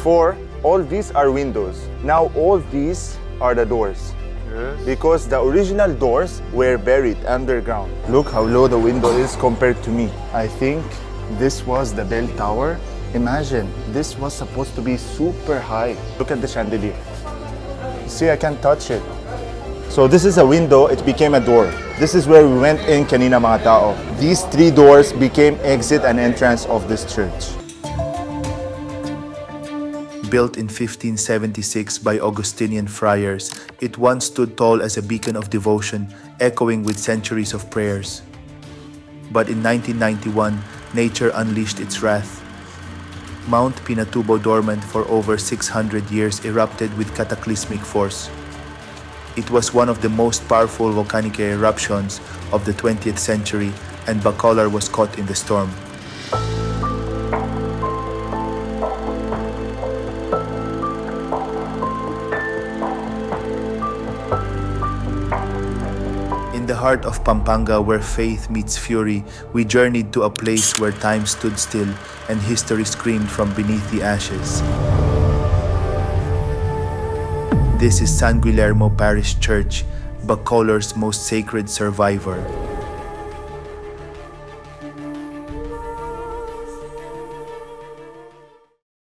Before, all these are windows. Now all these are the doors. Yes. Because the original doors were buried underground. Look how low the window is compared to me. I think this was the bell tower. Imagine, this was supposed to be super high. Look at the chandelier. See, I can't touch it. So this is a window, it became a door. This is where we went in kanina mga tao. These three doors became exit and entrance of this church. Built in 1576 by Augustinian friars, it once stood tall as a beacon of devotion, echoing with centuries of prayers. But in 1991, nature unleashed its wrath. Mount Pinatubo, dormant for over 600 years, erupted with cataclysmic force. It was one of the most powerful volcanic eruptions of the 20th century, and Bacolor was caught in the storm. In the heart of Pampanga, where faith meets fury, we journeyed to a place where time stood still and history screamed from beneath the ashes. This is San Guillermo Parish Church, Bacolor's most sacred survivor.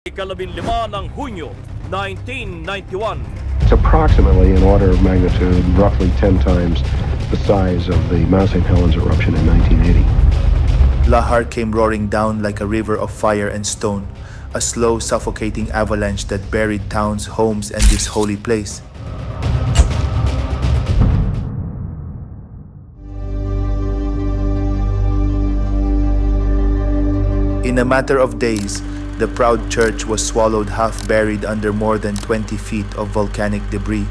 Ikalabinlima ng Hunyo, 1991. It's approximately an order of magnitude, roughly 10 times the size of the Mount St. Helens eruption in 1980. Lahar came roaring down like a river of fire and stone, a slow, suffocating avalanche that buried towns, homes, and this holy place. In a matter of days, the proud church was swallowed half buried under more than 20 feet of volcanic debris.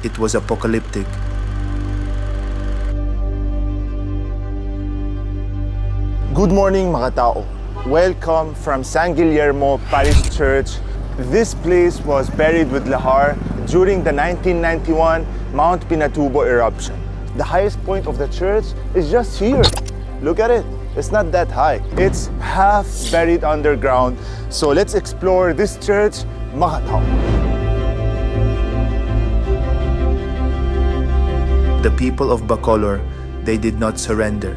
It was apocalyptic. Good morning mga tao. Welcome from San Guillermo Parish Church. This place was buried with lahar during the 1991 Mount Pinatubo eruption. The highest point of the church is just here. Look at it. It's not that high. It's half buried underground. So let's explore this church, mga tao. The people of Bacolor, they did not surrender.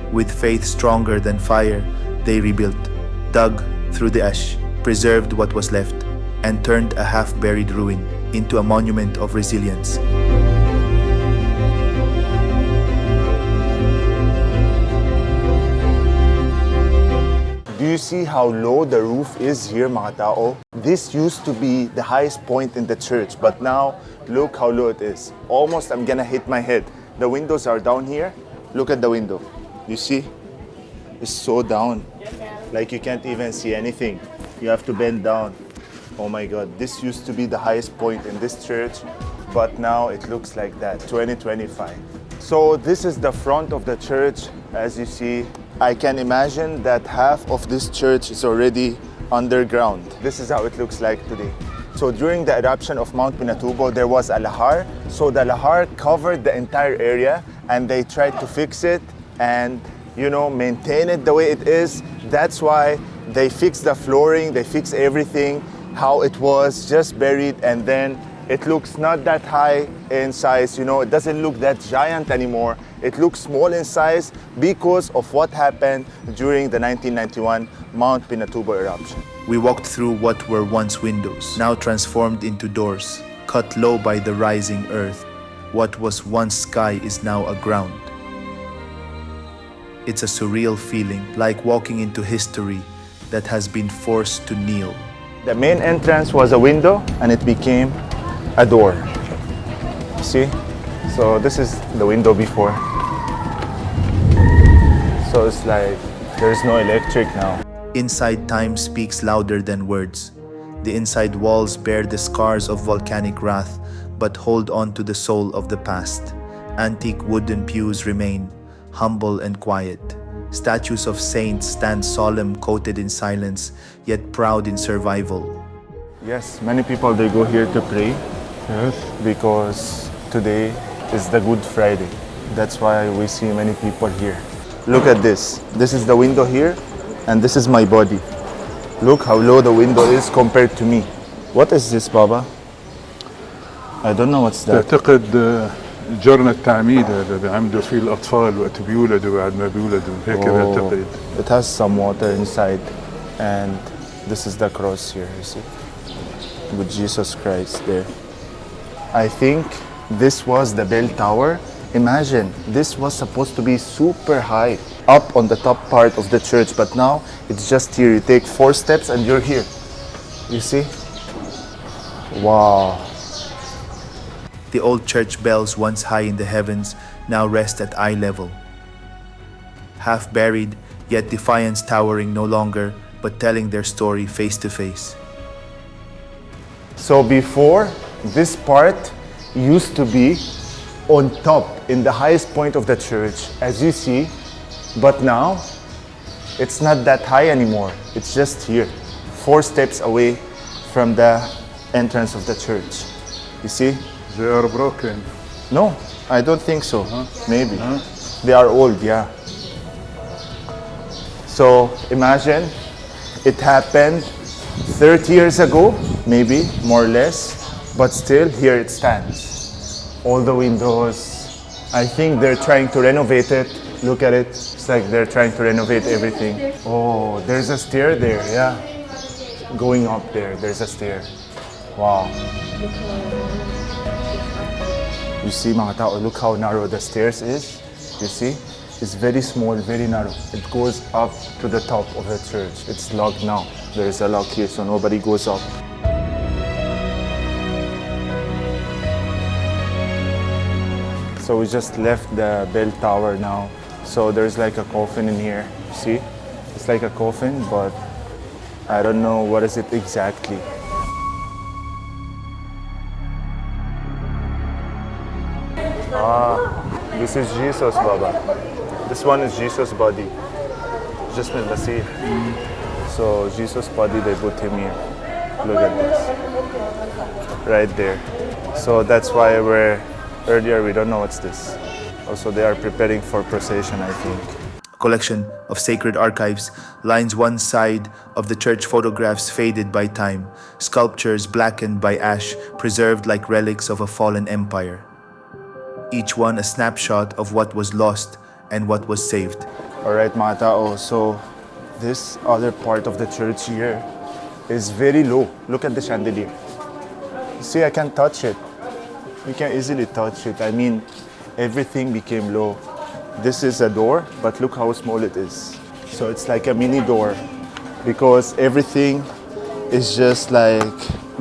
With faith stronger than fire, they rebuilt, dug through the ash, preserved what was left, and turned a half-buried ruin into a monument of resilience. Do you see how low the roof is here, mga tao? This used to be the highest point in the church, but now look how low it is. Almost I'm gonna hit my head. The windows are down here. Look at the window. You see? It's so down. Like you can't even see anything. You have to bend down. Oh my God, this used to be the highest point in this church, but now it looks like that, 2025. So this is the front of the church. As you see, I can imagine that half of this church is already underground. This is how it looks like today. So during the eruption of Mount Pinatubo, there was a lahar. So the lahar covered the entire area and they tried to fix it and maintain it the way it is. That's why they fixed the flooring, they fixed everything, how it was just buried, and then it looks not that high in size, it doesn't look that giant anymore. It looks small in size because of what happened during the 1991 Mount Pinatubo eruption. We walked through what were once windows, now transformed into doors, cut low by the rising earth. What was once sky is now a ground. It's a surreal feeling, like walking into history that has been forced to kneel. The main entrance was a window and it became a door. See? So this is the window before. So it's like there's no electric now. Inside, time speaks louder than words. The inside walls bear the scars of volcanic wrath, but hold on to the soul of the past. Antique wooden pews remain, humble and quiet. Statues of saints stand solemn, coated in silence, yet proud in survival. Yes, many people, they go here to pray. Yes. Because today is the Good Friday. That's why we see many people here. Look at this. This is the window here, and this is my body. Look how low the window is compared to me. What is this, Baba? I don't know what's that. تعتقد جرن التعميد هذا بيعملوا فيه الأطفال وقت بيولدوا بعد ما بيولدوا هيك بعتقد. It has some water inside, and this is the cross here, you see, with Jesus Christ there. I think this was the bell tower. Imagine, this was supposed to be super high, up on the top part of the church, but now it's just here. You take 4 steps and you're here. You see? Wow. The old church bells, once high in the heavens, now rest at eye level. Half buried, yet defiance towering no longer, but telling their story face to face. So before, this part used to be on top, in the highest point of the church, as you see, but now it's not that high anymore. It's just here, 4 steps away from the entrance of the church. You see? They are broken. No, I don't think so. Maybe. They are old, yeah. So imagine it happened 30 years ago, maybe, more or less, but still here it stands. All the windows. I think they're trying to renovate it. Look at it. It's like they're trying to renovate everything. Oh, there's a stair there, yeah. Going up there, there's a stair. Wow. You see, mga tao, look how narrow the stairs is. You see? It's very small, very narrow. It goes up to the top of the church. It's locked now. There is a lock here, so nobody goes up. So we just left the bell tower now. So there's like a coffin in here. See? It's like a coffin, but I don't know what is it exactly. This is Jesus, Baba. This one is Jesus' body. Just with Masih. So Jesus' body, they put him here. Look at this. Right there. So that's why earlier we don't know what's this. Also, they are preparing for procession, I think. A collection of sacred archives lines one side of the church, photographs faded by time, sculptures blackened by ash, preserved like relics of a fallen empire. Each one a snapshot of what was lost and what was saved. Alright, mga tao, so this other part of the church here is very low. Look at the chandelier. See, I can touch it. You can easily touch it. I mean, everything became low. This is a door, but look how small it is. So it's like a mini door because everything is just like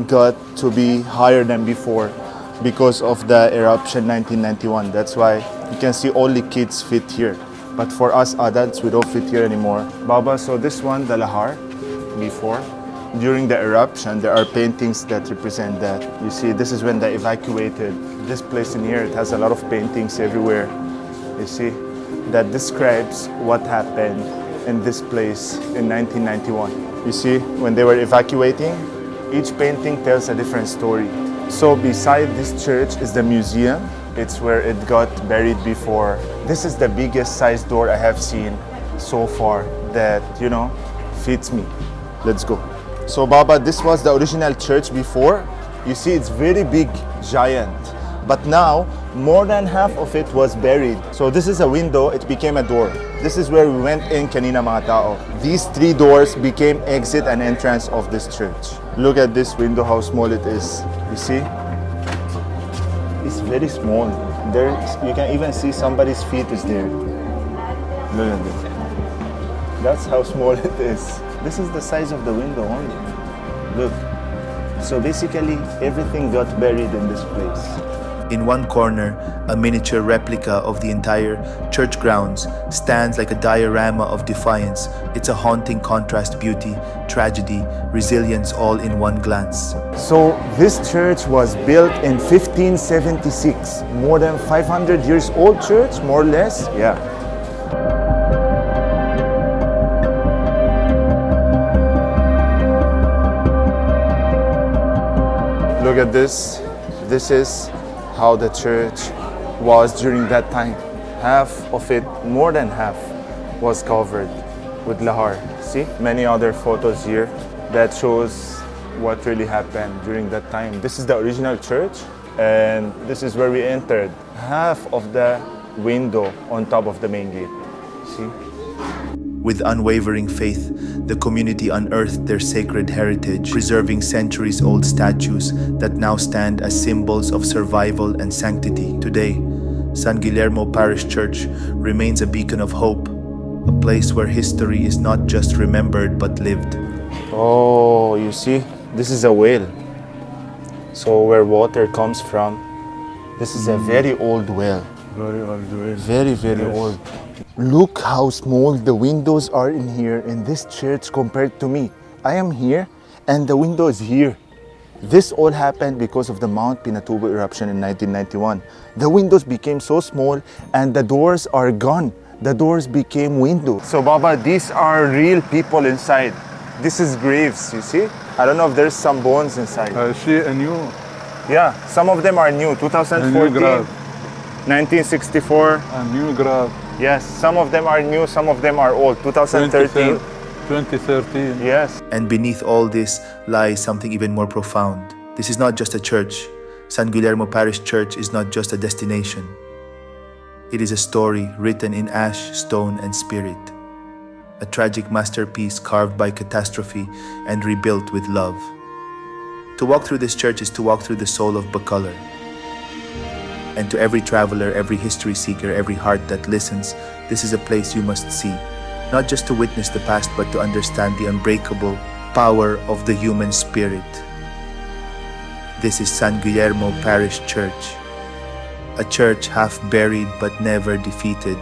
got to be higher than before because of the eruption 1991. That's why you can see only kids fit here. But for us adults, we don't fit here anymore. Baba, so this one, the lahar, before, during the eruption, there are paintings that represent that. You see, this is when they evacuated. This place in here, it has a lot of paintings everywhere. You see, that describes what happened in this place in 1991. You see, when they were evacuating, each painting tells a different story. So beside this church is the museum. It's where it got buried before. This is the biggest size door I have seen so far that, you know, fits me. Let's go. So Baba, this was the original church before. You see, it's very big, giant. But now, more than half of it was buried. So this is a window, it became a door. This is where we went in kanina mga tao. These 3 doors became exit and entrance of this church. Look at this window, how small it is. You see? It's very small. There, you can even see somebody's feet is there. Look at this. That's how small it is. This is the size of the window only. Look. So basically, everything got buried in this place. In one corner, a miniature replica of the entire church grounds stands like a diorama of defiance. It's a haunting contrast, beauty, tragedy, resilience all in one glance. So this church was built in 1576. More than 500 years old church, more or less. Yeah. Look at this. This is how the church was during that time. Half of it, more than half, was covered with lahar. See, many other photos here. that shows what really happened during that time. This is the original church, and this is where we entered. Half of the window on top of the main gate. See? With unwavering faith, the community unearthed their sacred heritage, preserving centuries-old statues that now stand as symbols of survival and sanctity. Today, San Guillermo Parish Church remains a beacon of hope, a place where history is not just remembered but lived. Oh, you see? This is a well. So where water comes from, this is a very old well. Very old way. Very, very old. Look how small the windows are in here in this church compared to me. I am here and the window is here. This all happened because of the Mount Pinatubo eruption in 1991. The windows became so small and the doors are gone. The doors became windows. So Baba, these are real people inside. This is graves, you see? I don't know if there's some bones inside. I see a new Yeah, some of them are new. 2014, grave. 1964. a new grave. Yes, some of them are new, some of them are old. 2013. 2013. Yes. And beneath all this lies something even more profound. This is not just a church. San Guillermo Parish Church is not just a destination. It is a story written in ash, stone, and spirit. A tragic masterpiece carved by catastrophe and rebuilt with love. To walk through this church is to walk through the soul of Bacolor. And to every traveler, every history seeker, every heart that listens, this is a place you must see. Not just to witness the past, but to understand the unbreakable power of the human spirit. This is San Guillermo Parish Church. A church half buried but never defeated.